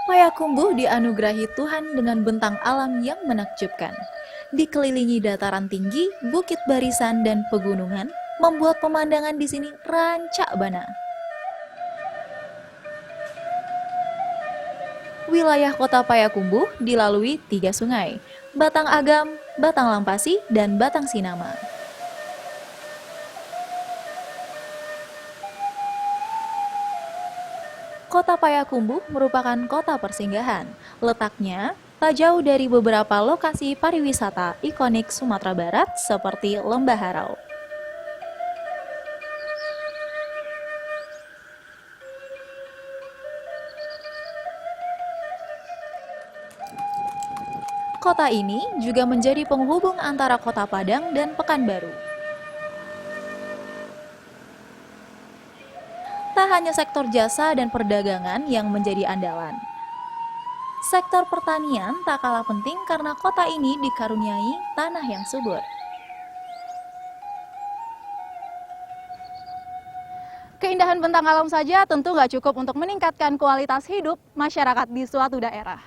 Payakumbuh dianugerahi Tuhan dengan bentang alam yang menakjubkan. Dikelilingi dataran tinggi, bukit barisan, dan pegunungan, membuat pemandangan di sini rancak bana. Wilayah kota Payakumbuh dilalui 3 sungai, Batang Agam, Batang Lampasi, dan Batang Sinama. Kota Payakumbuh merupakan kota persinggahan. Letaknya tak jauh dari beberapa lokasi pariwisata ikonik Sumatera Barat seperti Lembah Harau. Kota ini juga menjadi penghubung antara Kota Padang dan Pekanbaru. Tak hanya sektor jasa dan perdagangan yang menjadi andalan. Sektor pertanian tak kalah penting karena kota ini dikaruniai tanah yang subur. Keindahan bentang alam saja tentu nggak cukup untuk meningkatkan kualitas hidup masyarakat di suatu daerah.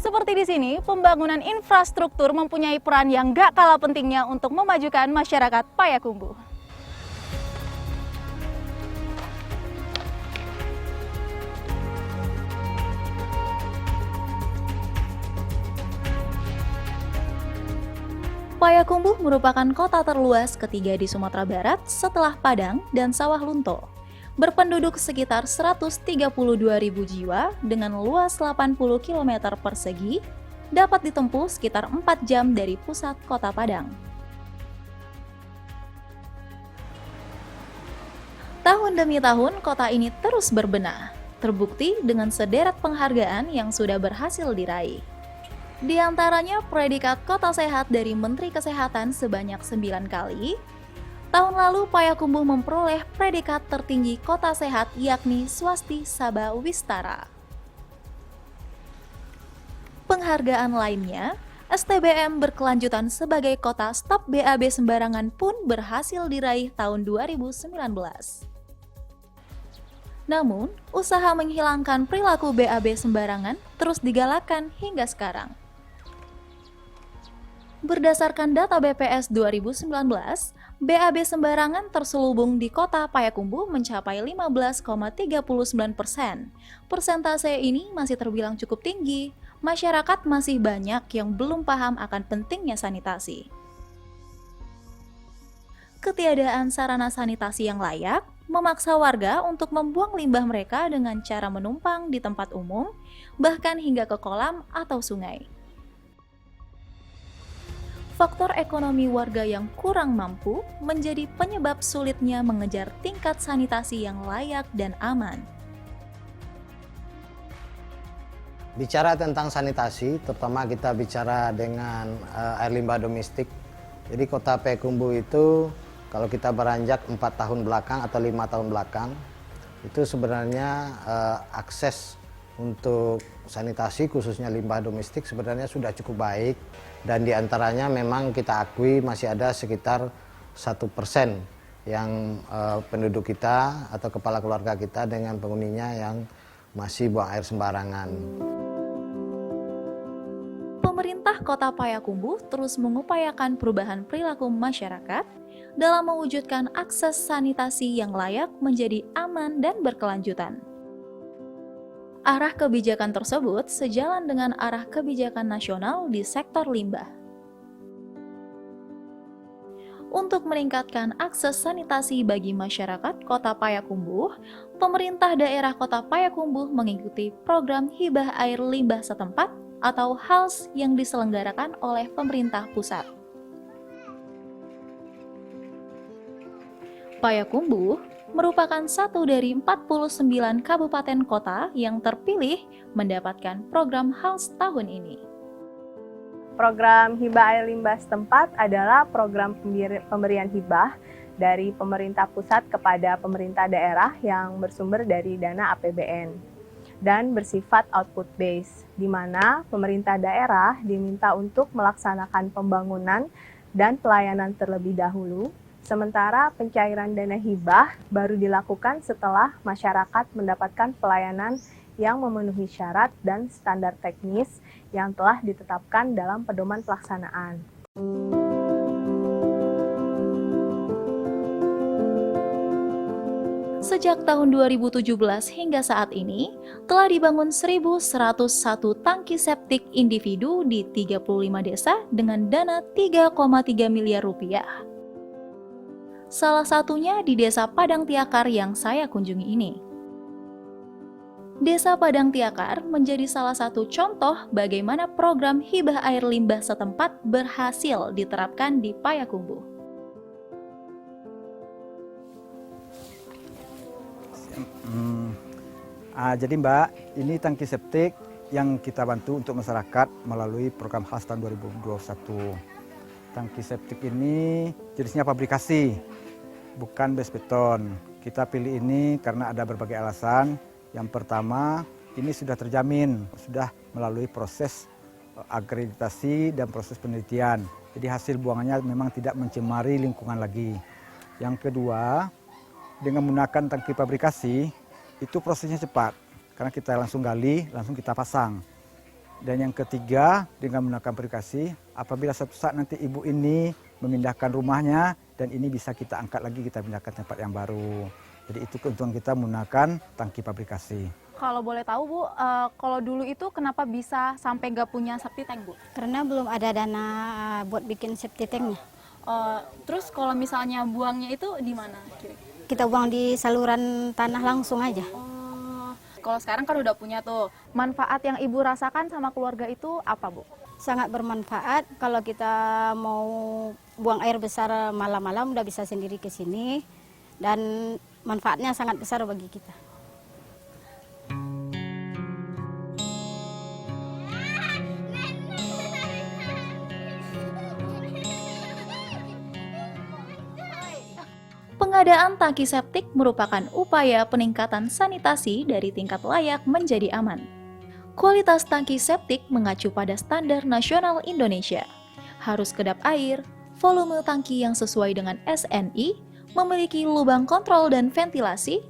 Seperti di sini, pembangunan infrastruktur mempunyai peran yang gak kalah pentingnya untuk memajukan masyarakat Payakumbuh. Payakumbuh merupakan kota terluas ketiga di Sumatera Barat setelah Padang dan Sawah Lunto. Berpenduduk sekitar 132.000 jiwa dengan luas 80 km persegi, dapat ditempuh sekitar 4 jam dari pusat kota Padang. Tahun demi tahun, kota ini terus berbenah, terbukti dengan sederet penghargaan yang sudah berhasil diraih. Di antaranya predikat Kota Sehat dari Menteri Kesehatan sebanyak 9 kali. Tahun lalu Payakumbuh memperoleh predikat tertinggi Kota Sehat yakni Swasti Sabha Wistara. Penghargaan lainnya, STBM berkelanjutan sebagai kota stop BAB sembarangan pun berhasil diraih tahun 2019. Namun, usaha menghilangkan perilaku BAB sembarangan terus digalakkan hingga sekarang. Berdasarkan data BPS 2019, BAB sembarangan terselubung di kota Payakumbuh mencapai 15,39%. Persentase ini masih terbilang cukup tinggi. Masyarakat masih banyak yang belum paham akan pentingnya sanitasi. Ketiadaan sarana sanitasi yang layak memaksa warga untuk membuang limbah mereka dengan cara menumpang di tempat umum, bahkan hingga ke kolam atau sungai. Faktor ekonomi warga yang kurang mampu menjadi penyebab sulitnya mengejar tingkat sanitasi yang layak dan aman. Bicara tentang sanitasi, terutama kita bicara dengan air limbah domestik. Jadi kota Payakumbuh itu kalau kita beranjak 4 tahun belakang atau 5 tahun belakang, itu sebenarnya akses untuk sanitasi khususnya limbah domestik sebenarnya sudah cukup baik, dan diantaranya memang kita akui masih ada sekitar 1% yang penduduk kita atau kepala keluarga kita dengan penghuninya yang masih buang air sembarangan. Pemerintah Kota Payakumbuh terus mengupayakan perubahan perilaku masyarakat dalam mewujudkan akses sanitasi yang layak menjadi aman dan berkelanjutan. Arah kebijakan tersebut sejalan dengan arah kebijakan nasional di sektor limbah. Untuk meningkatkan akses sanitasi bagi masyarakat Kota Payakumbuh, pemerintah daerah Kota Payakumbuh mengikuti program hibah air limbah setempat atau HALS yang diselenggarakan oleh pemerintah pusat. Payakumbuh merupakan satu dari 49 kabupaten kota yang terpilih mendapatkan program HALS tahun ini. Program hibah air limbah setempat adalah program pemberian hibah dari pemerintah pusat kepada pemerintah daerah yang bersumber dari dana APBN. dan bersifat output based, di mana pemerintah daerah diminta untuk melaksanakan pembangunan dan pelayanan terlebih dahulu, sementara pencairan dana hibah baru dilakukan setelah masyarakat mendapatkan pelayanan yang memenuhi syarat dan standar teknis yang telah ditetapkan dalam pedoman pelaksanaan. Sejak tahun 2017 hingga saat ini, telah dibangun 1.101 tangki septik individu di 35 desa dengan dana 3,3 miliar rupiah. Salah satunya di Desa Padang Tiakar yang saya kunjungi ini. Desa Padang Tiakar menjadi salah satu contoh bagaimana program hibah air limbah setempat berhasil diterapkan di Payakumbuh. Jadi Mbak, ini tangki septik yang kita bantu untuk masyarakat melalui program khas tahun 2021. Tangki septik ini jenisnya pabrikasi, bukan base beton. Kita pilih ini karena ada berbagai alasan. Yang pertama, ini sudah terjamin, sudah melalui proses akreditasi dan proses penelitian. Jadi hasil buangannya memang tidak mencemari lingkungan lagi. Yang kedua, dengan menggunakan tangki pabrikasi, itu prosesnya cepat, karena kita langsung gali, langsung kita pasang. Dan yang ketiga, dengan menggunakan aplikasi, apabila suatu saat nanti ibu ini memindahkan rumahnya, dan ini bisa kita angkat lagi, kita pindahkan tempat yang baru. Jadi itu keuntungan kita menggunakan tangki pabrikasi. Kalau boleh tahu Bu, kalau dulu itu kenapa bisa sampai nggak punya septic tank Bu? Karena belum ada dana buat bikin septic tanknya. Terus kalau misalnya buangnya itu di mana? Kita buang di saluran tanah langsung aja. Kalau sekarang kan udah punya tuh. Manfaat yang Ibu rasakan sama keluarga itu apa Bu? Sangat bermanfaat kalau kita mau buang air besar malam-malam udah bisa sendiri ke sini. Dan manfaatnya sangat besar bagi kita. Pengadaan tangki septik merupakan upaya peningkatan sanitasi dari tingkat layak menjadi aman. Kualitas tangki septik mengacu pada standar nasional Indonesia. Harus kedap air, volume tangki yang sesuai dengan SNI, memiliki lubang kontrol dan ventilasi,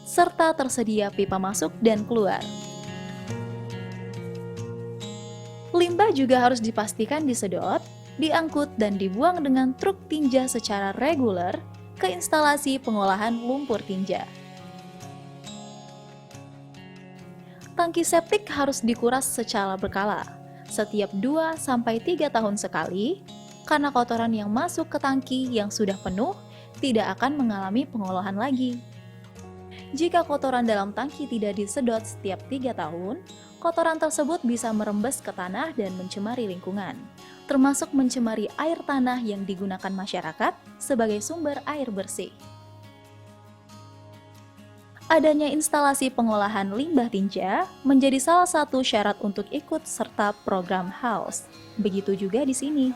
serta tersedia pipa masuk dan keluar. Limbah juga harus dipastikan disedot, diangkut dan dibuang dengan truk tinja secara reguler ke instalasi pengolahan lumpur tinja. Tangki septik harus dikuras secara berkala, setiap 2-3 tahun sekali, karena kotoran yang masuk ke tangki yang sudah penuh tidak akan mengalami pengolahan lagi. Jika kotoran dalam tangki tidak disedot setiap 3 tahun, kotoran tersebut bisa merembes ke tanah dan mencemari lingkungan, termasuk mencemari air tanah yang digunakan masyarakat sebagai sumber air bersih. Adanya instalasi pengolahan limbah tinja menjadi salah satu syarat untuk ikut serta program HALS. Begitu juga di sini.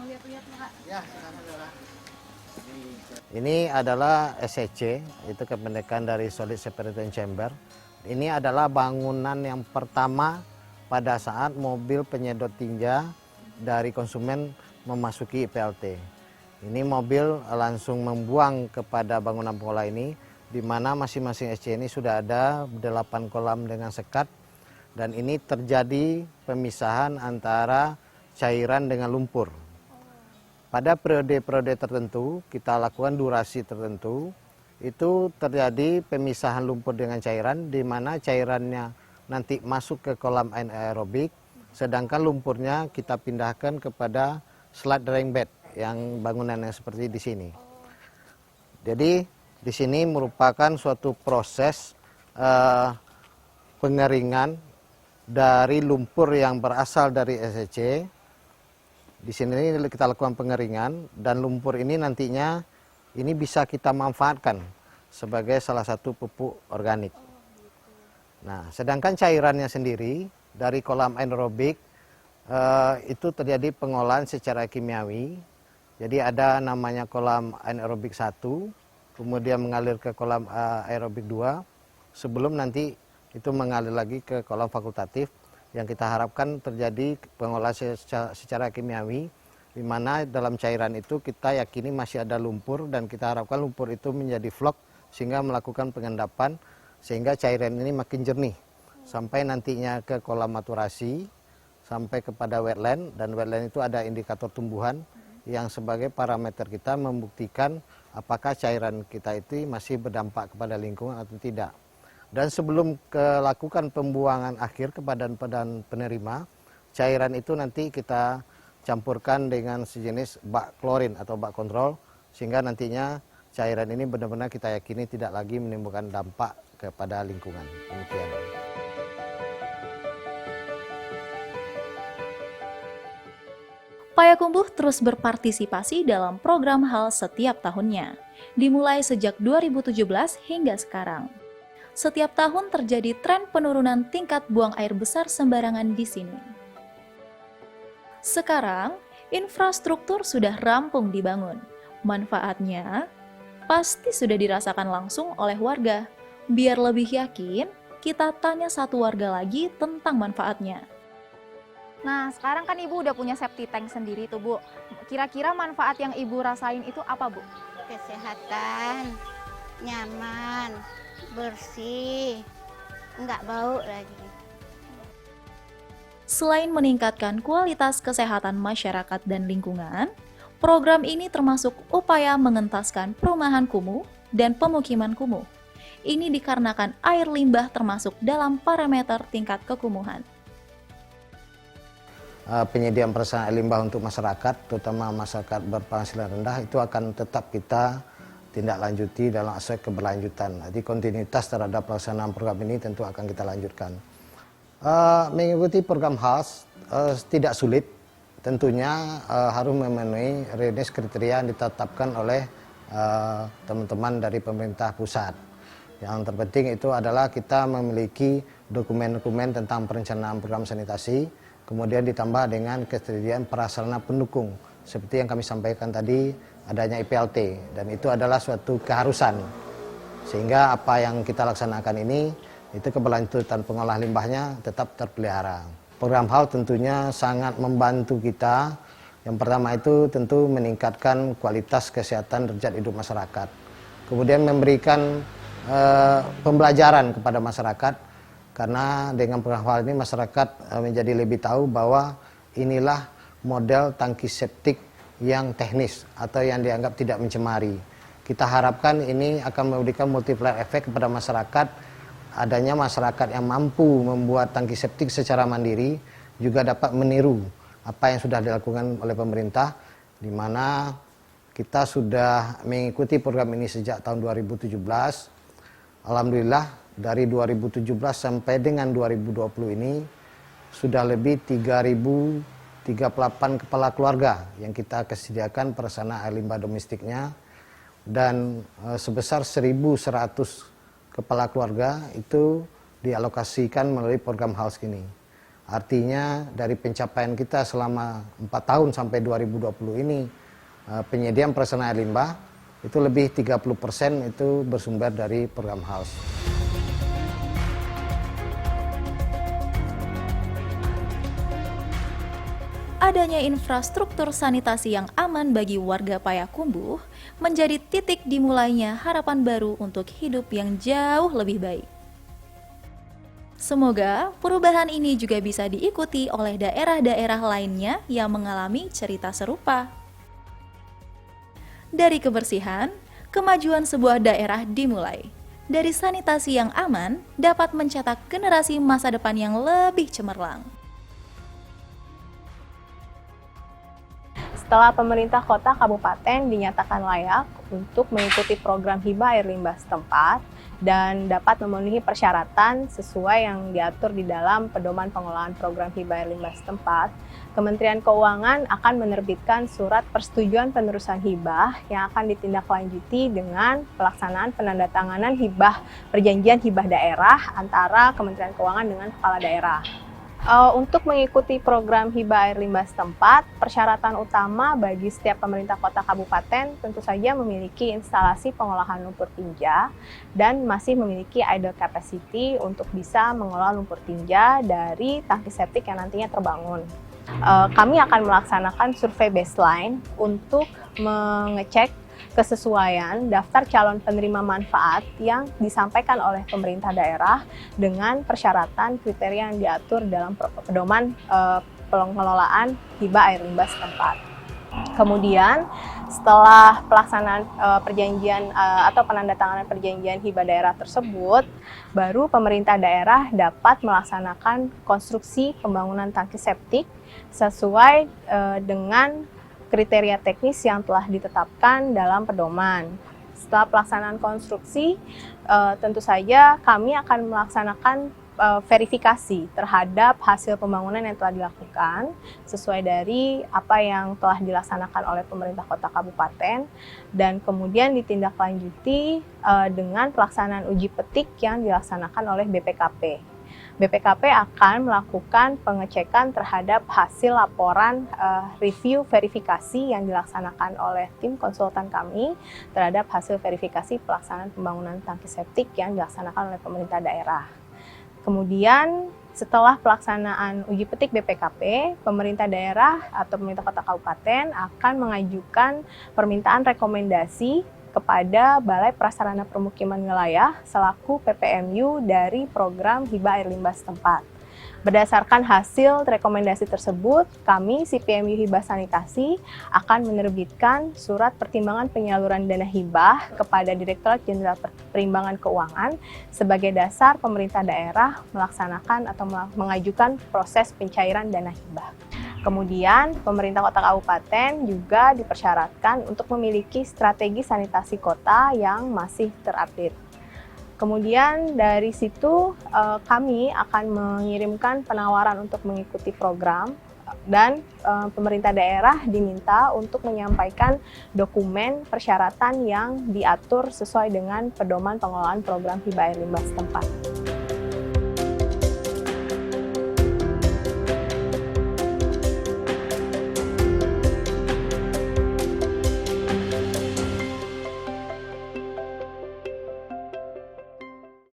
Ini adalah SEC, itu kependekan dari Solid Separating Chamber. Ini adalah bangunan yang pertama pada saat mobil penyedot tinja dari konsumen memasuki PLT. Ini mobil langsung membuang kepada bangunan pengolah ini, di mana masing-masing SC ini sudah ada 8 kolam dengan sekat, dan ini terjadi pemisahan antara cairan dengan lumpur. Pada periode-periode tertentu, kita lakukan durasi tertentu, itu terjadi pemisahan lumpur dengan cairan, di mana cairannya nanti masuk ke kolam anaerobik, sedangkan lumpurnya kita pindahkan kepada sludge drying bed yang bangunannya seperti di sini. Jadi di sini merupakan suatu proses pengeringan dari lumpur yang berasal dari SEC. Di sini kita lakukan pengeringan, dan lumpur ini nantinya ini bisa kita manfaatkan sebagai salah satu pupuk organik. Nah, sedangkan cairannya sendiri dari kolam anaerobik itu terjadi pengolahan secara kimiawi. Jadi ada namanya kolam anaerobik 1, kemudian mengalir ke kolam aerobik 2, sebelum nanti itu mengalir lagi ke kolam fakultatif yang kita harapkan terjadi pengolahan secara kimiawi, di mana dalam cairan itu kita yakini masih ada lumpur dan kita harapkan lumpur itu menjadi vlog sehingga melakukan pengendapan sehingga cairan ini makin jernih sampai nantinya ke kolam maturasi sampai kepada wetland, dan wetland itu ada indikator tumbuhan yang sebagai parameter kita membuktikan apakah cairan kita itu masih berdampak kepada lingkungan atau tidak. Dan sebelum melakukan pembuangan akhir ke badan-badan penerima, cairan itu nanti kita campurkan dengan sejenis bak klorin atau bak kontrol, sehingga nantinya cairan ini benar-benar kita yakini tidak lagi menimbulkan dampak kepada lingkungan. Demikian. Payakumbuh terus berpartisipasi dalam program HAL setiap tahunnya, dimulai sejak 2017 hingga sekarang. Setiap tahun terjadi tren penurunan tingkat buang air besar sembarangan di sini. Sekarang, infrastruktur sudah rampung dibangun. Manfaatnya pasti sudah dirasakan langsung oleh warga. Biar lebih yakin, kita tanya satu warga lagi tentang manfaatnya. Nah, sekarang kan Ibu udah punya septic tank sendiri tuh, Bu. Kira-kira manfaat yang Ibu rasain itu apa, Bu? Kesehatan, nyaman, bersih, nggak bau lagi. Selain meningkatkan kualitas kesehatan masyarakat dan lingkungan, program ini termasuk upaya mengentaskan perumahan kumuh dan pemukiman kumuh. Ini dikarenakan air limbah termasuk dalam parameter tingkat kekumuhan. Penyediaan peresanan air limbah untuk masyarakat, terutama masyarakat berpenghasilan rendah, itu akan tetap kita tindak lanjuti dalam aspek keberlanjutan. Jadi kontinuitas terhadap pelaksanaan program ini tentu akan kita lanjutkan. Mengikuti program HAL tidak sulit, tentunya harus memenuhi readiness kriteria yang ditetapkan oleh teman-teman dari pemerintah pusat. Yang terpenting itu adalah kita memiliki dokumen-dokumen tentang perencanaan program sanitasi, kemudian ditambah dengan ketersediaan prasarana pendukung seperti yang kami sampaikan tadi, adanya IPLT, dan itu adalah suatu keharusan sehingga apa yang kita laksanakan ini itu keberlanjutan pengolah limbahnya tetap terpelihara. Program HAL tentunya sangat membantu kita. Yang pertama itu tentu meningkatkan kualitas kesehatan derajat hidup masyarakat, kemudian memberikan pembelajaran kepada masyarakat. Karena dengan program HAL ini masyarakat menjadi lebih tahu bahwa inilah model tangki septik yang teknis atau yang dianggap tidak mencemari. Kita harapkan ini akan memberikan multiplier efek kepada masyarakat. Adanya masyarakat yang mampu membuat tangki septik secara mandiri juga dapat meniru apa yang sudah dilakukan oleh pemerintah, di mana kita sudah mengikuti program ini sejak tahun 2017. Alhamdulillah, dari 2017 sampai dengan 2020 ini sudah lebih 3.038 kepala keluarga yang kita kesediakan peresanan air limbah domestiknya, dan sebesar 1.100 kepala keluarga itu dialokasikan melalui program HAL ini. Artinya dari pencapaian kita selama 4 tahun sampai 2020 ini, penyediaan peresanan air limbah itu lebih 30% itu bersumber dari program HAL. Adanya infrastruktur sanitasi yang aman bagi warga Payakumbuh menjadi titik dimulainya harapan baru untuk hidup yang jauh lebih baik. Semoga perubahan ini juga bisa diikuti oleh daerah-daerah lainnya yang mengalami cerita serupa. Dari kebersihan, kemajuan sebuah daerah dimulai. Dari sanitasi yang aman dapat mencetak generasi masa depan yang lebih cemerlang. Setelah pemerintah kota kabupaten dinyatakan layak untuk mengikuti program hibah air limbah setempat dan dapat memenuhi persyaratan sesuai yang diatur di dalam pedoman pengelolaan program hibah air limbah setempat, Kementerian Keuangan akan menerbitkan surat persetujuan penerusan hibah yang akan ditindaklanjuti dengan pelaksanaan penandatanganan hibah perjanjian hibah daerah antara Kementerian Keuangan dengan kepala daerah. Untuk mengikuti program hibah air limbah setempat, persyaratan utama bagi setiap pemerintah kota kabupaten tentu saja memiliki instalasi pengolahan lumpur tinja dan masih memiliki idle capacity untuk bisa mengelola lumpur tinja dari tangki septik yang nantinya terbangun. Kami akan melaksanakan survei baseline untuk mengecek kesesuaian daftar calon penerima manfaat yang disampaikan oleh pemerintah daerah dengan persyaratan kriteria yang diatur dalam pedoman pengelolaan hibah air limbah setempat. Kemudian setelah pelaksanaan perjanjian atau penandatanganan perjanjian hibah daerah tersebut, baru pemerintah daerah dapat melaksanakan konstruksi pembangunan tangki septik sesuai dengan kriteria teknis yang telah ditetapkan dalam pedoman. Setelah pelaksanaan konstruksi, tentu saja kami akan melaksanakan verifikasi terhadap hasil pembangunan yang telah dilakukan sesuai dari apa yang telah dilaksanakan oleh pemerintah kota kabupaten dan kemudian ditindaklanjuti dengan pelaksanaan uji petik yang dilaksanakan oleh BPKP. BPKP akan melakukan pengecekan terhadap hasil laporan review verifikasi yang dilaksanakan oleh tim konsultan kami terhadap hasil verifikasi pelaksanaan pembangunan tangki septik yang dilaksanakan oleh pemerintah daerah. Kemudian setelah pelaksanaan uji petik BPKP, pemerintah daerah atau pemerintah kota kabupaten akan mengajukan permintaan rekomendasi kepada Balai Prasarana Permukiman Wilayah selaku PPMU dari program hibah air limbah setempat. Berdasarkan hasil rekomendasi tersebut, kami CPMU Hibah Sanitasi akan menerbitkan surat pertimbangan penyaluran dana hibah kepada Direktorat Jenderal Perimbangan Keuangan sebagai dasar pemerintah daerah melaksanakan atau mengajukan proses pencairan dana hibah. Kemudian, pemerintah kota kabupaten juga dipersyaratkan untuk memiliki strategi sanitasi kota yang masih terupdate. Kemudian dari situ kami akan mengirimkan penawaran untuk mengikuti program dan pemerintah daerah diminta untuk menyampaikan dokumen persyaratan yang diatur sesuai dengan pedoman pengelolaan program hibah air limbah setempat.